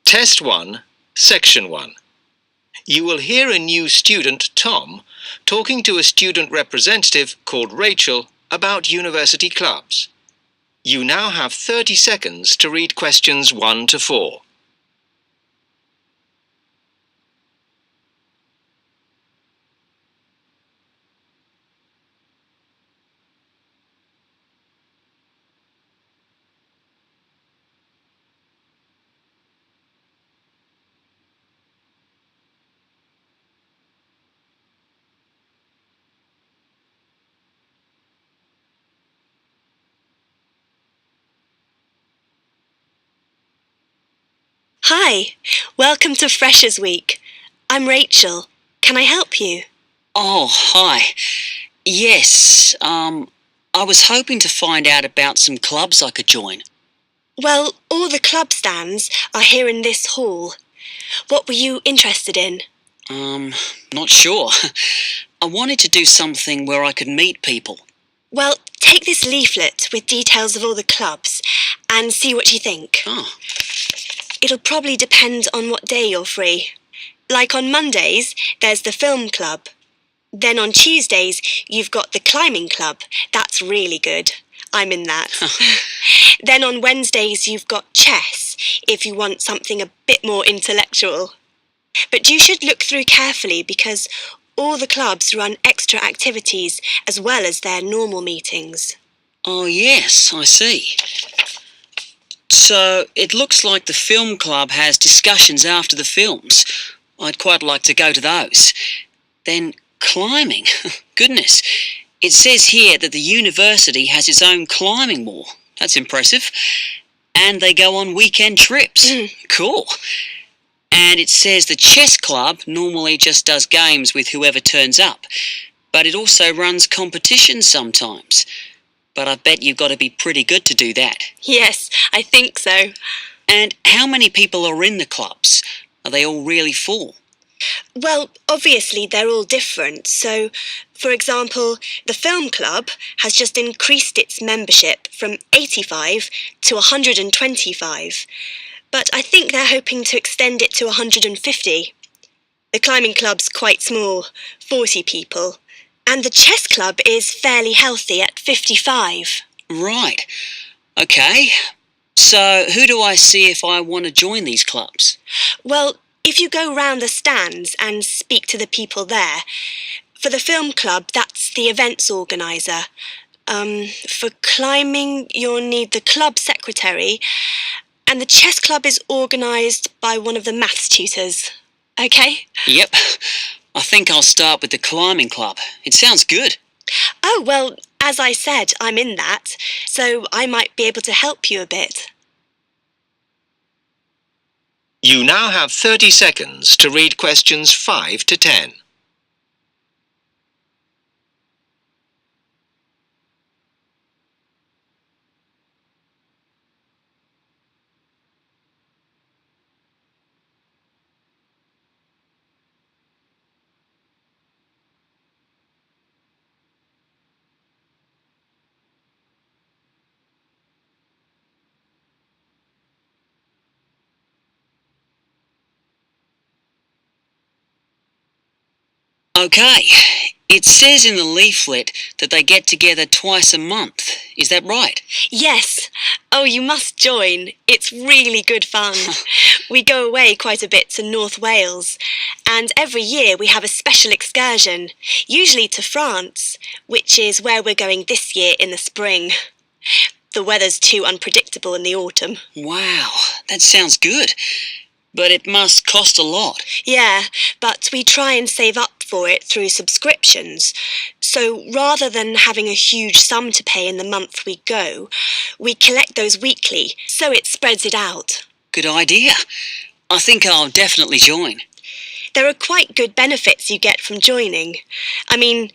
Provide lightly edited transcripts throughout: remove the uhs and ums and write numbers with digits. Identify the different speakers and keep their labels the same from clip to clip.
Speaker 1: Test 1, Section 1. You will hear a new student, Tom, talking to a student representative called Rachel about university clubs. You now have 30 seconds to read questions 1 to 4.
Speaker 2: Hi, welcome to Freshers Week. I'm Rachel. Can I help you?
Speaker 3: Oh, hi. Yes, I was hoping to find out about some clubs I could join.
Speaker 2: Well, all the club stands are here in this hall. What were you interested in?
Speaker 3: Not sure. I wanted to do something where I could meet people.
Speaker 2: Well, take this leaflet with details of all the clubs and see what you think.
Speaker 3: Oh.
Speaker 2: It'll probably depend on what day you're free. Like on Mondays, there's the film club. Then on Tuesdays, you've got the climbing club. That's really good. I'm in that. Then on Wednesdays, you've got chess, if you want something a bit more intellectual. But you should look through carefully because all the clubs run extra activities as well as their normal meetings.
Speaker 3: Oh, yes, I see. So it looks like the film club has discussions after the films. I'd quite like to go to those. Then climbing. Goodness. It says here that the university has its own climbing wall. That's impressive. And they go on weekend trips. Cool. And it says the chess club normally just does games with whoever turns up. But it also runs competitions sometimes. But I bet you've got to be pretty good to do that.
Speaker 2: Yes, I think so.
Speaker 3: And how many people are in the clubs? Are they all really full?
Speaker 2: Well, obviously they're all different. So, for example, the film club has just increased its membership from 85 to 125. But I think they're hoping to extend it to 150. The climbing club's quite small, 40 people. And the chess club is fairly healthy at 55.
Speaker 3: Right. Okay. So who do I see if I want to join these clubs?
Speaker 2: Well, if you go round the stands and speak to the people there, for the film club, that's the events organiser. For climbing, you'll need the club secretary, and the chess club is organised by one of the maths tutors. Okay?
Speaker 3: Yep. I think I'll start with the climbing club. It sounds good.
Speaker 2: Oh, well, as I said, I'm in that, so I might be able to help you a bit.
Speaker 1: You now have 30 seconds to read questions 5 to 10.
Speaker 3: Okay. It says in the leaflet that they get together twice a month. Is that right?
Speaker 2: Yes. Oh, you must join. It's really good fun. We go away quite a bit to North Wales, and every year we have a special excursion, usually to France, which is where we're going this year in the spring. The weather's too unpredictable in the autumn.
Speaker 3: Wow, that sounds good. But it must cost a lot.
Speaker 2: Yeah, but we try and save up for it through subscriptions. So rather than having a huge sum to pay in the month we go, we collect those weekly, so it spreads it out.
Speaker 3: Good idea. I think I'll definitely join.
Speaker 2: There are quite good benefits you get from joining. I mean,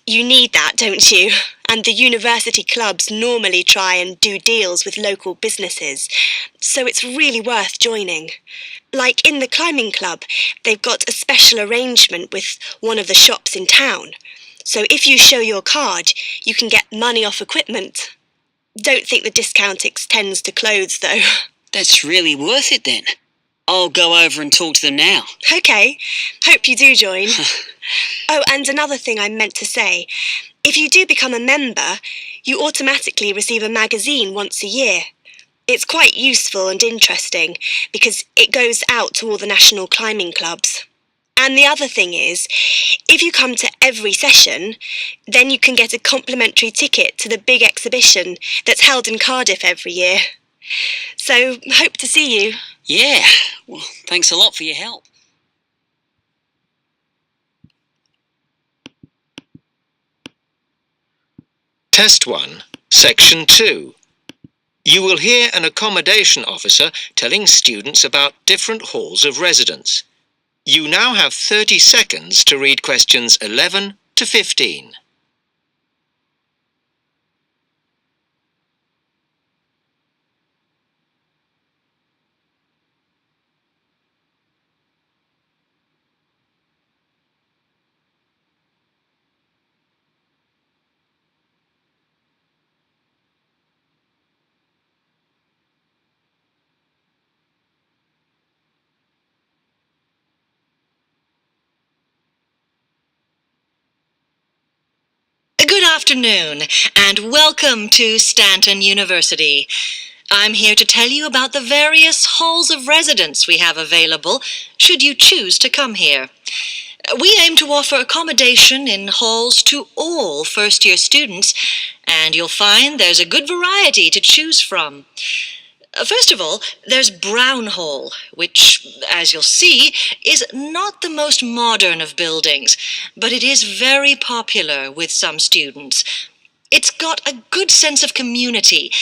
Speaker 2: you need that, don't you? And the university clubs normally try and do deals with local businesses, so it's really worth joining. Like in the climbing club, they've got a special arrangement with one of the shops in town. So if you show your card, you can get money off equipment. Don't think the discount extends to clothes, though.
Speaker 3: That's really worth it then. I'll go over and talk to them now.
Speaker 2: OK, hope you do join. Oh, and another thing I meant to say. If you do become a member, you automatically receive a magazine once a year. It's quite useful and interesting because it goes out to all the national climbing clubs. And the other thing is, if you come to every session, then you can get a complimentary ticket to the big exhibition that's held in Cardiff every year. So, hope to see you.
Speaker 3: Yeah, well, thanks a lot for your help.
Speaker 1: Test 1, Section 2. You will hear an accommodation officer telling students about different halls of residence. You now have 30 seconds to read questions 11 to 15.
Speaker 4: Good afternoon, and welcome to Stanton University. I'm here to tell you about the various halls of residence we have available, should you choose to come here. We aim to offer accommodation in halls to all first-year students, and you'll find there's a good variety to choose from. First of all, there's Brown Hall, which, as you'll see, is not the most modern of buildings, but it is very popular with some students. It's got a good sense of community,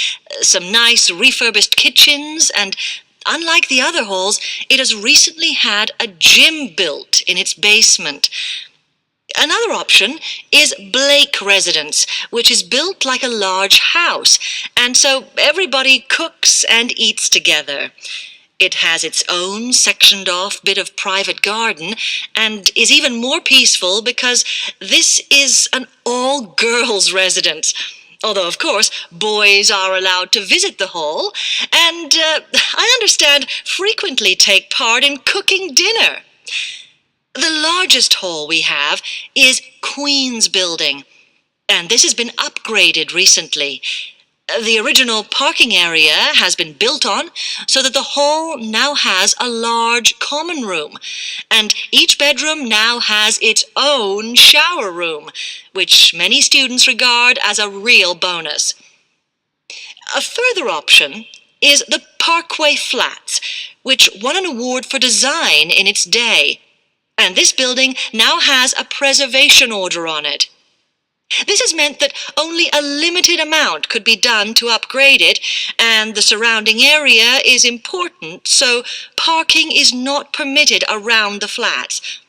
Speaker 4: some nice refurbished kitchens, and unlike the other halls, it has recently had a gym built in its basement. Another option is Blake Residence, which is built like a large house, and so everybody cooks and eats together. It has its own sectioned-off bit of private garden and is even more peaceful because this is an all-girls residence. Although, of course, boys are allowed to visit the hall and, I understand, frequently take part in cooking dinner. The largest hall we have is Queen's Building, and this has been upgraded recently. The original parking area has been built on so that the hall now has a large common room, and each bedroom now has its own shower room, which many students regard as a real bonus. A further option is the Parkway Flats, which won an award for design in its day. And this building now has a preservation order on it. This has meant that only a limited amount could be done to upgrade it, and the surrounding area is important, so parking is not permitted around the flats.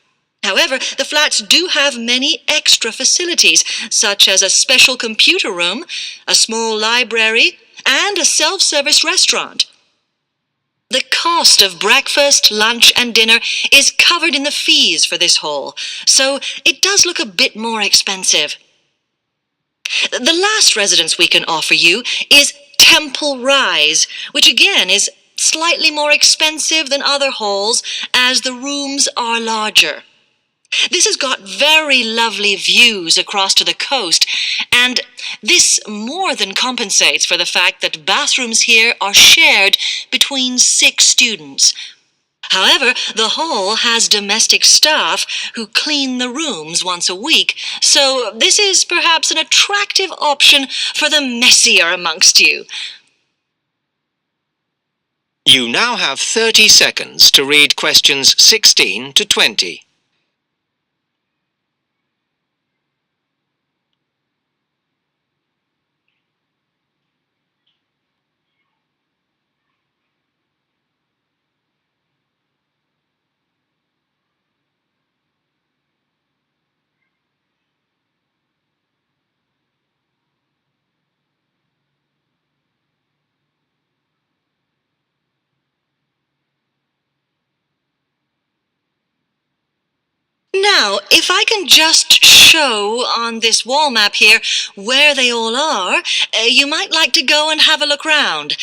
Speaker 4: However, the flats do have many extra facilities, such as a special computer room, a small library, and a self-service restaurant. The cost of breakfast, lunch, and dinner is covered in the fees for this hall, so it does look a bit more expensive. The last residence we can offer you is Temple Rise, which again is slightly more expensive than other halls as the rooms are larger. This has got very lovely views across to the coast, and this more than compensates for the fact that bathrooms here are shared between 6 students. However, the hall has domestic staff who clean the rooms once a week, so this is perhaps an attractive option for the messier amongst you.
Speaker 1: You now have 30 seconds to read questions 16 to 20.
Speaker 4: Now, if I can just show on this wall map here where they all are, you might like to go and have a look round.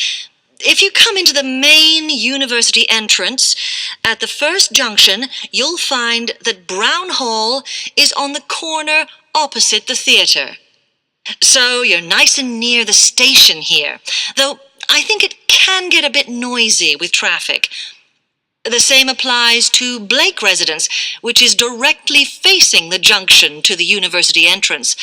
Speaker 4: If you come into the main university entrance, at the first junction, you'll find that Brown Hall is on the corner opposite the theatre. So you're nice and near the station here, though I think it can get a bit noisy with traffic. The same applies to Blake Residence, which is directly facing the junction to the university entrance.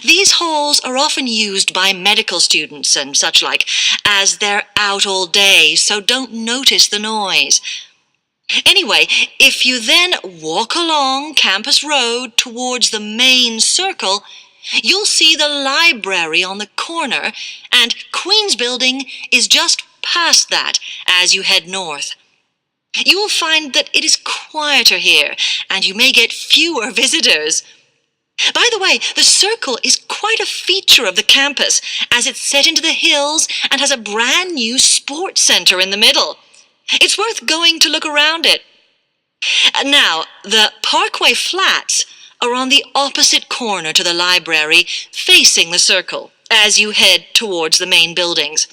Speaker 4: These halls are often used by medical students and such like, as they're out all day, so don't notice the noise. Anyway, if you then walk along Campus Road towards the main circle, you'll see the library on the corner, and Queen's Building is just past that as you head north. You will find that it is quieter here, and you may get fewer visitors. By the way, the circle is quite a feature of the campus, as it's set into the hills and has a brand new sports center in the middle. It's worth going to look around it. Now, the Parkway Flats are on the opposite corner to the library, facing the circle, as you head towards the main buildings.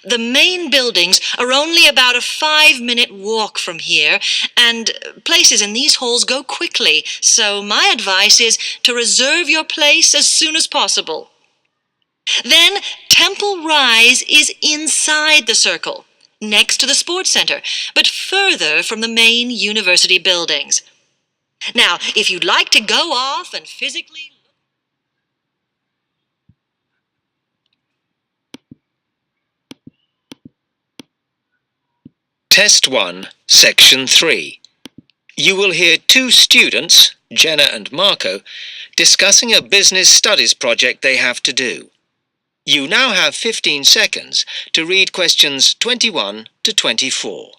Speaker 4: The main buildings are only about a 5-minute walk from here, and places in these halls go quickly, so my advice is to reserve your place as soon as possible. Then Temple Rise is inside the circle, next to the sports center, but further from the main university buildings. Now, if you'd like to go off and physically...
Speaker 1: Test 1, Section 3. You will hear two students, Jenna and Marco, discussing a business studies project they have to do. You now have 15 seconds to read questions 21 to 24.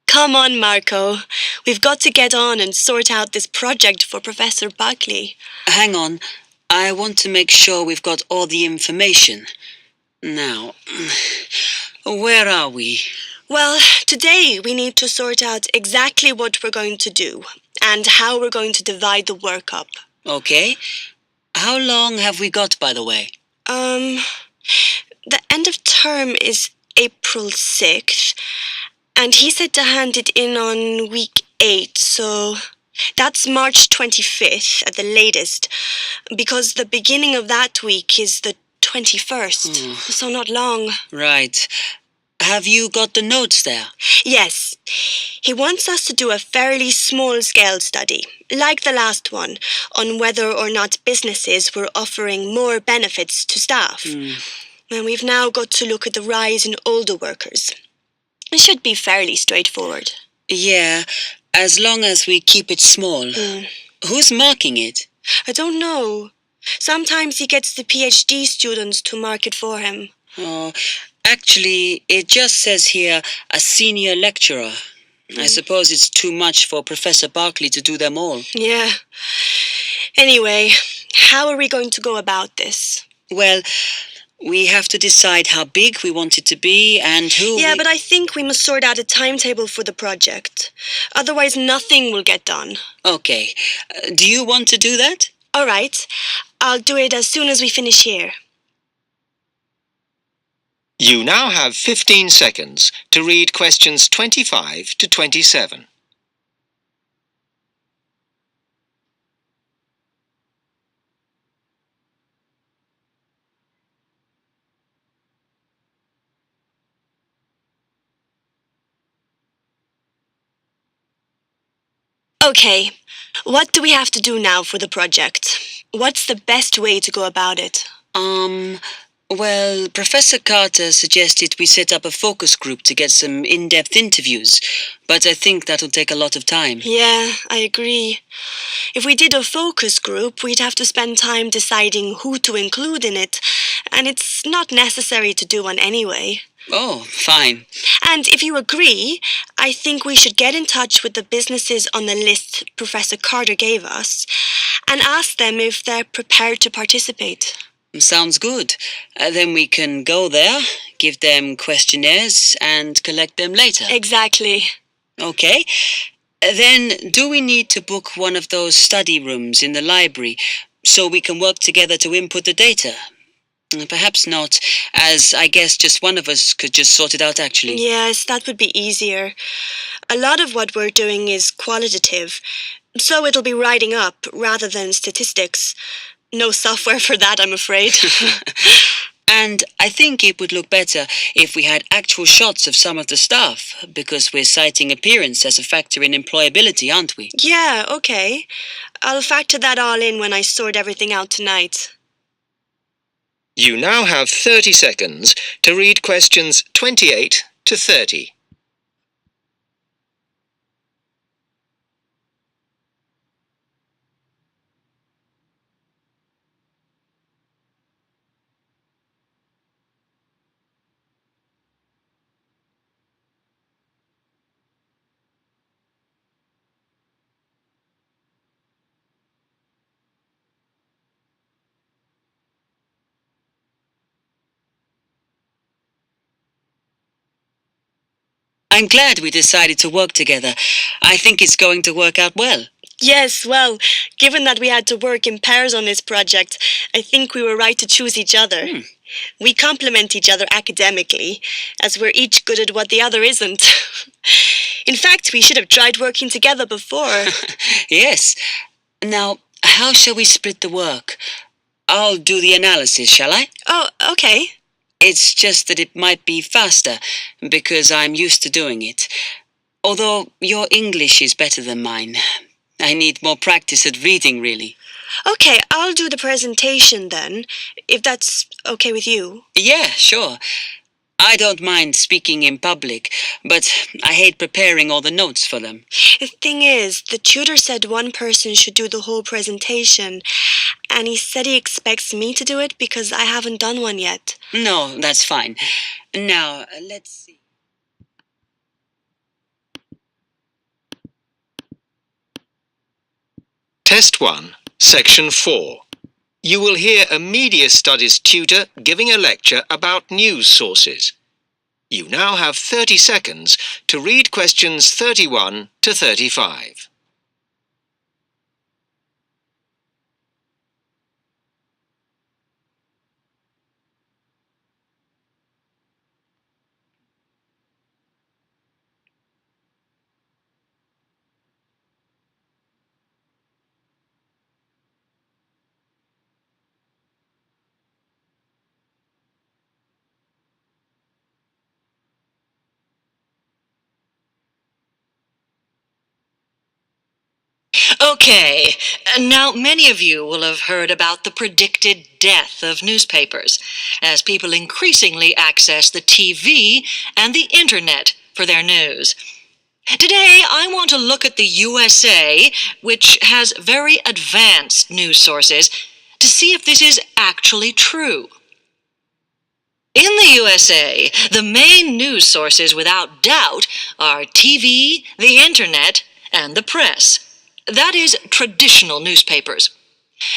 Speaker 2: Come on, Marco. We've got to get on and sort out this project for Professor Buckley.
Speaker 3: Hang on. I want to make sure we've got all the information. Now, where are we?
Speaker 2: Well, today we need to sort out exactly what we're going to do and how we're going to divide the work up.
Speaker 3: Okay. How long have we got, by the way?
Speaker 2: The end of term is April 6th, and he said to hand it in on week 8, so that's March 25th at the latest, because the beginning of that week is the 21st, so not long.
Speaker 3: Right. Have you got the notes there?
Speaker 2: Yes. He wants us to do a fairly small-scale study, like the last one, on whether or not businesses were offering more benefits to staff. And we've now got to look at the rise in older workers. It should be fairly straightforward.
Speaker 3: Yeah, as long as we keep it small. Who's marking it?
Speaker 2: I don't know. Sometimes he gets the PhD students to mark it for him.
Speaker 3: Oh, actually, it just says here, a senior lecturer. I suppose it's too much for Professor Barkley to do them all.
Speaker 2: Yeah. Anyway, how are we going to go about this?
Speaker 3: Well, we have to decide how big we want it to be and who...
Speaker 2: Yeah, but I think we must sort out a timetable for the project. Otherwise, nothing will get done.
Speaker 3: Okay. Do you want to do that?
Speaker 2: All right. I'll do it as soon as we finish here.
Speaker 1: You now have 15 seconds to read questions 25 to 27.
Speaker 2: Okay, what do we have to do now for the project? What's the best way to go about it?
Speaker 3: Well, Professor Carter suggested we set up a focus group to get some in-depth interviews, but I think that'll take a lot of time.
Speaker 2: Yeah, I agree. If we did a focus group, we'd have to spend time deciding who to include in it, and it's not necessary to do one anyway.
Speaker 3: Oh, fine.
Speaker 2: And if you agree, I think we should get in touch with the businesses on the list Professor Carter gave us and ask them if they're prepared to participate.
Speaker 3: Sounds good. Then we can go there, give them questionnaires and collect them later.
Speaker 2: Exactly.
Speaker 3: Okay. Then, do we need to book one of those study rooms in the library so we can work together to input the data? Perhaps not, as I guess just one of us could just sort it out actually.
Speaker 2: Yes, that would be easier. A lot of what we're doing is qualitative, so it'll be writing up rather than statistics. No software for that, I'm afraid.
Speaker 3: And I think it would look better if we had actual shots of some of the staff, because we're citing appearance as a factor in employability, aren't we?
Speaker 2: Yeah, okay. I'll factor that all in when I sort everything out tonight.
Speaker 1: You now have 30 seconds to read questions 28 to 30.
Speaker 3: I'm glad we decided to work together. I think it's going to work out well.
Speaker 2: Yes, well, given that we had to work in pairs on this project, I think we were right to choose each other. We complement each other academically, as we're each good at what the other isn't. In fact, we should have tried working together before.
Speaker 3: Yes. Now, how shall we split the work? I'll do the analysis, shall I?
Speaker 2: Oh, okay.
Speaker 3: It's just that it might be faster, because I'm used to doing it. Although your English is better than mine. I need more practice at reading, really.
Speaker 2: Okay, I'll do the presentation then, if that's okay with you.
Speaker 3: Yeah, sure. I don't mind speaking in public, but I hate preparing all the notes for them.
Speaker 2: The thing is, the tutor said one person should do the whole presentation, and he said he expects me to do it because I haven't done one yet.
Speaker 3: No, that's fine. Now, let's see.
Speaker 1: Test 1, Section 4. You will hear a media studies tutor giving a lecture about news sources. You now have 30 seconds to read questions 31 to 35.
Speaker 4: Okay, now many of you will have heard about the predicted death of newspapers, as people increasingly access the TV and the internet for their news. Today, I want to look at the USA, which has very advanced news sources, to see if this is actually true. In the USA, the main news sources without doubt are TV, the internet, and the press. That is, traditional newspapers.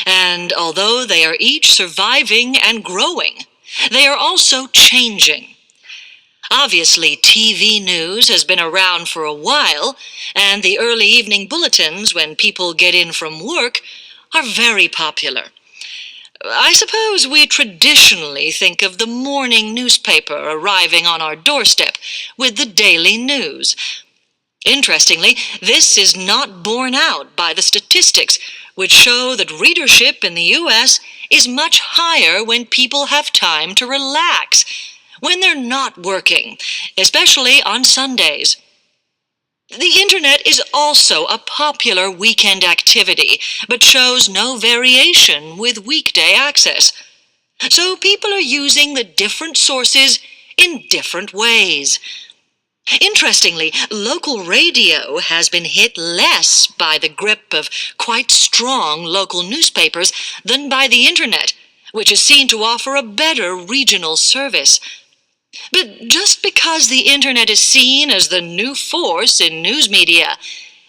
Speaker 4: And although they are each surviving and growing, they are also changing. Obviously, TV news has been around for a while, and the early evening bulletins, when people get in from work, are very popular. I suppose we traditionally think of the morning newspaper arriving on our doorstep with the daily news. Interestingly, this is not borne out by the statistics, which show that readership in the U.S. is much higher when people have time to relax, when they're not working, especially on Sundays. The internet is also a popular weekend activity, but shows no variation with weekday access. So people are using the different sources in different ways. Interestingly, local radio has been hit less by the grip of quite strong local newspapers than by the internet, which is seen to offer a better regional service. But just because the internet is seen as the new force in news media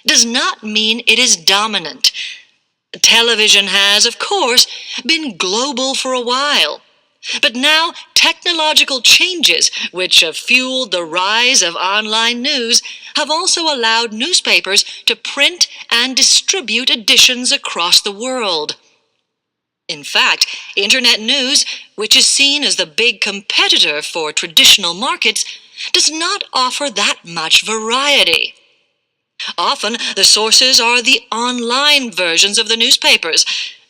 Speaker 4: does not mean it is dominant. Television has, of course, been global for a while, But now, technological changes, which have fueled the rise of online news, have also allowed newspapers to print and distribute editions across the world. In fact, Internet news, which is seen as the big competitor for traditional markets, does not offer that much variety. Often, the sources are the online versions of the newspapers,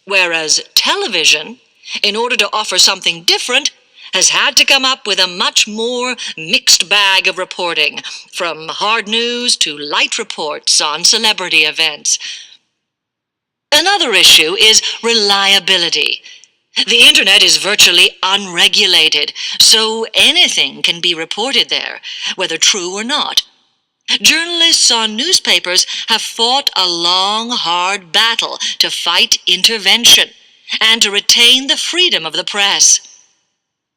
Speaker 4: whereas television, in order to offer something different, has had to come up with a much more mixed bag of reporting, from hard news to light reports on celebrity events. Another issue is reliability. The Internet is virtually unregulated, so anything can be reported there, whether true or not. Journalists on newspapers have fought a long, hard battle to fight intervention and to retain the freedom of the press.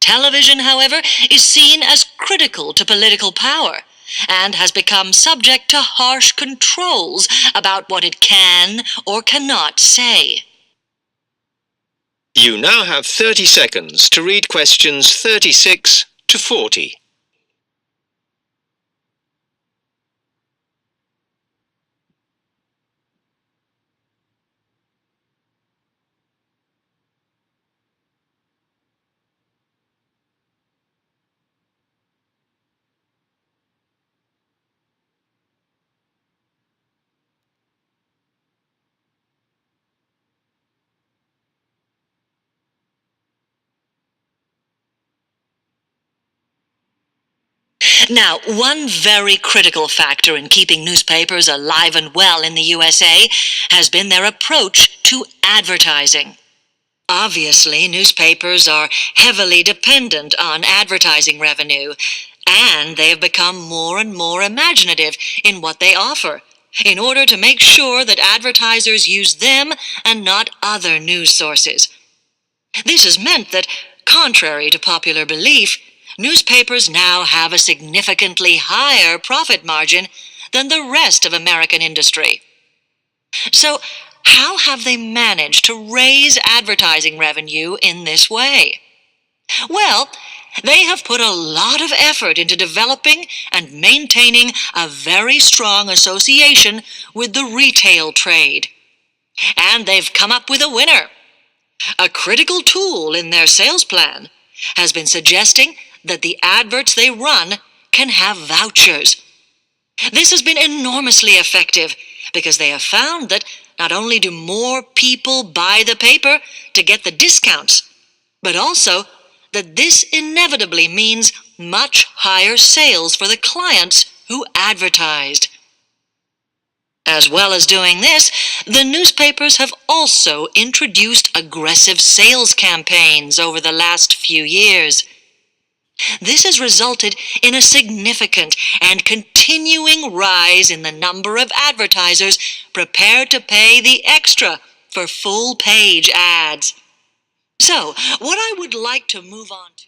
Speaker 4: Television, however, is seen as critical to political power and has become subject to harsh controls about what it can or cannot say.
Speaker 1: You now have 30 seconds to read questions 36 to 40.
Speaker 4: Now, one very critical factor in keeping newspapers alive and well in the USA has been their approach to advertising. Obviously, newspapers are heavily dependent on advertising revenue, and they have become more and more imaginative in what they offer, in order to make sure that advertisers use them and not other news sources. This has meant that, contrary to popular belief, newspapers now have a significantly higher profit margin than the rest of American industry. So, how have they managed to raise advertising revenue in this way? Well, they have put a lot of effort into developing and maintaining a very strong association with the retail trade. And they've come up with a winner. A critical tool in their sales plan has been suggesting that the adverts they run can have vouchers. This has been enormously effective because they have found that not only do more people buy the paper to get the discounts, but also that this inevitably means much higher sales for the clients who advertised. As well as doing this, the newspapers have also introduced aggressive sales campaigns over the last few years. This has resulted in a significant and continuing rise in the number of advertisers prepared to pay the extra for full-page ads. So, what I would like to move on to